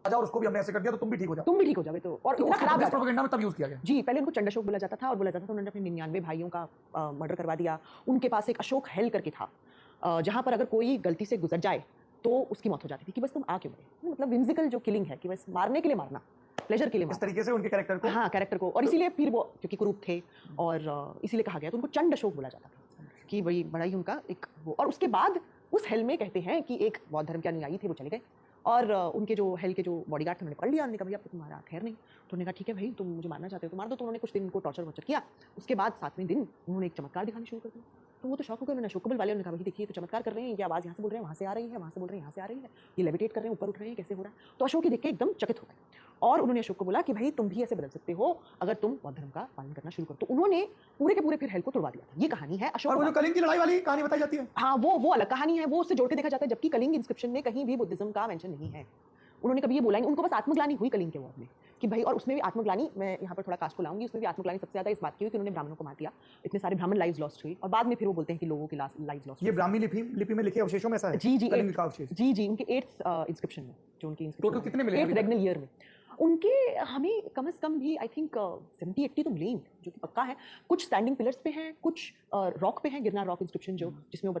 और उसको भी हमने ऐसे कर दिया तो तुम भी ठीक हो जाओ, तुम भी ठीक हो जाओगे। तो और इतना खराब था। प्रोपेगेंडा में तब यूज किया गया जी, पहले उनको चंडाशोक बोला जाता था और बोला जाता था उन्होंने अपने 99 भाइयों का मर्डर करवा दिया। उनके पास एक अशोक हेल करके था, जहाँ पर अगर कोई गलती से गुजर जाए तो उसकी मौत हो जाती थी कि बस तुम आ क्यों गए। मतलब विम्सिकल जो किलिंग है कि बस मारने के लिए मारना, प्लेजर के लिए इस तरीके से उनके कैरेक्टर को, हाँ कैरेक्टर को। और इसीलिए फिर वो क्योंकि कुरूप थे और इसीलिए कहा गया तो उनको चंड अशोक बोला जाता था कि भाई बड़ा ही उनका एक वो। और उसके बाद उस हेल में कहते हैं कि एक बौद्ध धर्म के अनुयायी थे, वो चले गए और उनके जो हेल के जो बॉडीगार्ड थे उन्होंने पकड़ लिया। उन्होंने कहा भैया अब तो तुम्हारा खैर नहीं। तो उन्होंने कहा ठीक है भाई तुम मुझे मारना चाहते हो तो मार दो। तो उन्होंने कुछ दिन उनको टॉर्चर वॉर्चर किया। उसके बाद 7वें दिन उन्होंने एक चमत्कार दिखाना शुरू कर दिया। तो वो तो शौक हो गए। उन्होंने अशोकबल वाले ने कहा भाई देखिए तो चमत्कार कर रहे हैं, ये आवाज़ यहाँ से बोल रहे हैं वहाँ से आ रही है, वहाँ से बोल रहे हैं यहाँ से आ रही है, ये लेविटेट कर रहे हैं ऊपर उठ रहे हैं, कैसे हो रहा है। तो अशोक ये देख के एकदम चकित हो गए और उन्होंने अशोक को बोला कि भाई तुम भी ऐसे बदल सकते हो अगर तुम बौद्ध धर्म का पालन करना शुरू करो। तो उन्होंने पूरे के पूरे फिर हेल को तोड़वा दिया था। ये कहानी है अशोक। और वो जो कलिंग की लड़ाई वाली कहानी बताई जाती है, हाँ वो अलग कहानी है, वो उससे जोड़ के देखा जाता है। जबकि कलिंग इंस्क्रिप्शन में कहीं भी बुद्धिज्म का मेंशन नहीं है। उन्होंने कभी ये बोला नहीं, उनको बस आत्मग्लानी हुई कलिंग के वॉर में कि भाई। और उसमें भी आत्मग्लानी, मैं यहाँ पर थोड़ा कास्ट को लाऊंगी, उसमें भी आत्मग्लानी सबसे ज्यादा इस बात की हुई कि उन्होंने ब्राह्मणों को मार दिया, इतने सारे ब्राह्मण लाइव्स लॉस्ट हुई। और बाद में फिर वो बोलते हैं कि लोगों की लाइव्स लॉस्ट। ये ब्राह्मी लिपि में लिखे अवशेषों में ऐसा है। जी कलिंग का अवशेष। जी उनके 8th इंस्क्रिप्शन में, जो उनकी टोटल कितने मिले 8th रेगनल ईयर में उनके, हमें कम से कम भी आई थिंक 70-80 तो मिले, जो कि पक्का है। कुछ स्टैंडिंग पिलर्स पे हैं, कुछ रॉक पे हैं, गिरनार रॉक इंस्क्रिप्शन जो जिसमें वो